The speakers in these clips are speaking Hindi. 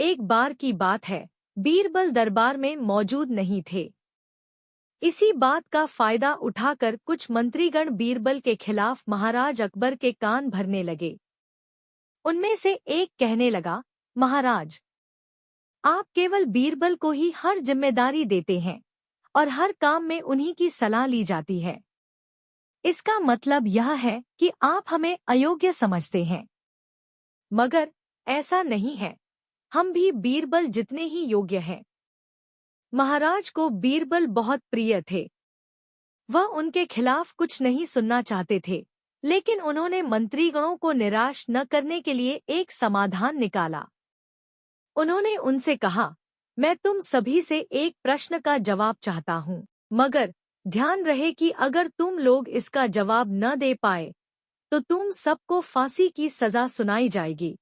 एक बार की बात है, बीरबल दरबार में मौजूद नहीं थे। इसी बात का फायदा उठाकर कुछ मंत्रीगण बीरबल के खिलाफ महाराज अकबर के कान भरने लगे। उनमें से एक कहने लगा, महाराज, आप केवल बीरबल को ही हर जिम्मेदारी देते हैं और हर काम में उन्हीं की सलाह ली जाती है। इसका मतलब यह है कि आप हमें अयोग्य समझते हैं। मगर ऐसा नहीं है, हम भी बीरबल जितने ही योग्य हैं। महाराज को बीरबल बहुत प्रिय थे। वह उनके खिलाफ कुछ नहीं सुनना चाहते थे, लेकिन उन्होंने मंत्रीगणों को निराश न करने के लिए एक समाधान निकाला। उन्होंने उनसे कहा, मैं तुम सभी से एक प्रश्न का जवाब चाहता हूँ, मगर ध्यान रहे कि अगर तुम लोग इसका जवाब न दे पाए तो तुम सबको फांसी की सजा सुनाई जाएगी।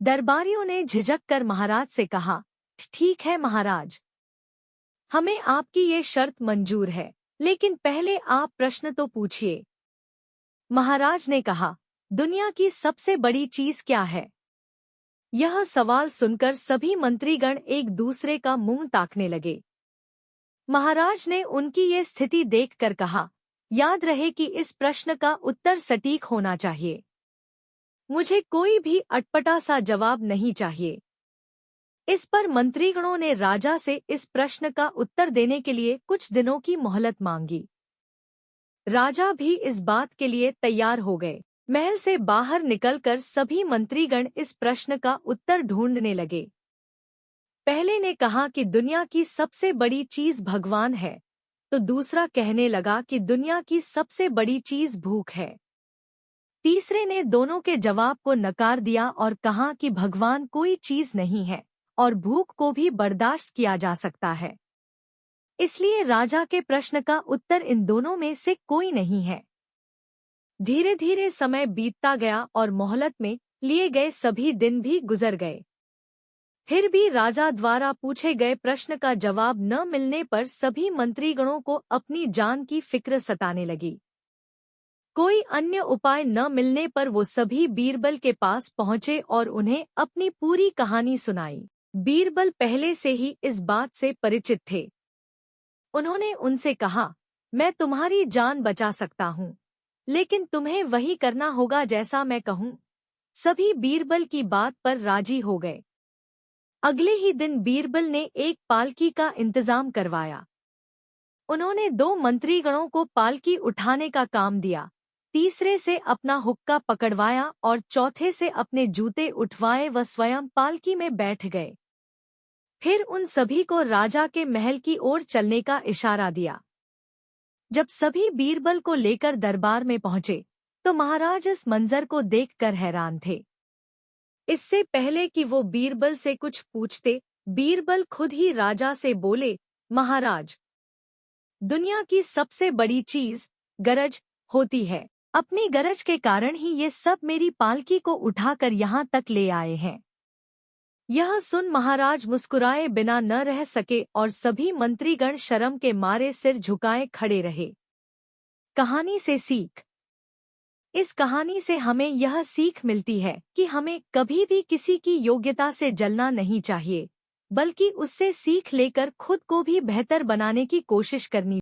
दरबारियों ने झिझक कर महाराज से कहा, ठीक है महाराज, हमें आपकी ये शर्त मंजूर है, लेकिन पहले आप प्रश्न तो पूछिए। महाराज ने कहा, दुनिया की सबसे बड़ी चीज क्या है? यह सवाल सुनकर सभी मंत्रीगण एक दूसरे का मुंह ताकने लगे। महाराज ने उनकी ये स्थिति देखकर कहा, याद रहे कि इस प्रश्न का उत्तर सटीक होना चाहिए। मुझे कोई भी अटपटा सा जवाब नहीं चाहिए। इस पर मंत्रीगणों ने राजा से इस प्रश्न का उत्तर देने के लिए कुछ दिनों की मोहलत मांगी। राजा भी इस बात के लिए तैयार हो गए। महल से बाहर निकलकर सभी मंत्रीगण इस प्रश्न का उत्तर ढूंढने लगे। पहले ने कहा कि दुनिया की सबसे बड़ी चीज भगवान है, तो दूसरा कहने लगा कि दुनिया की सबसे बड़ी चीज भूख है। तीसरे ने दोनों के जवाब को नकार दिया और कहा कि भगवान कोई चीज नहीं है और भूख को भी बर्दाश्त किया जा सकता है। इसलिए राजा के प्रश्न का उत्तर इन दोनों में से कोई नहीं है। धीरे धीरे समय बीतता गया और मोहलत में लिए गए सभी दिन भी गुजर गए। फिर भी राजा द्वारा पूछे गए प्रश्न का जवाब न मिलने पर सभी मंत्रीगणों को अपनी जान की फिक्र सताने लगी। कोई अन्य उपाय न मिलने पर वो सभी बीरबल के पास पहुंचे और उन्हें अपनी पूरी कहानी सुनाई। बीरबल पहले से ही इस बात से परिचित थे। उन्होंने उनसे कहा, मैं तुम्हारी जान बचा सकता हूँ, लेकिन तुम्हें वही करना होगा जैसा मैं कहूँ। सभी बीरबल की बात पर राजी हो गए। अगले ही दिन बीरबल ने एक पालकी का इंतजाम करवाया। उन्होंने 2 मंत्रीगणों को पालकी उठाने का काम दिया, तीसरे से अपना हुक्का पकड़वाया और चौथे से अपने जूते उठवाए व स्वयं पालकी में बैठ गए। फिर उन सभी को राजा के महल की ओर चलने का इशारा दिया। जब सभी बीरबल को लेकर दरबार में पहुंचे तो महाराज इस मंजर को देखकर हैरान थे। इससे पहले कि वो बीरबल से कुछ पूछते, बीरबल खुद ही राजा से बोले, महाराज, दुनिया की सबसे बड़ी चीज गरज होती है। अपनी गरज के कारण ही ये सब मेरी पालकी को उठाकर यहाँ तक ले आए हैं। यह सुन महाराज मुस्कुराए बिना न रह सके और सभी मंत्रीगण शर्म के मारे सिर झुकाए खड़े रहे। कहानी से सीख। इस कहानी से हमें यह सीख मिलती है कि हमें कभी भी किसी की योग्यता से जलना नहीं चाहिए, बल्कि उससे सीख लेकर खुद को भी बेहतर बनाने की कोशिश करनी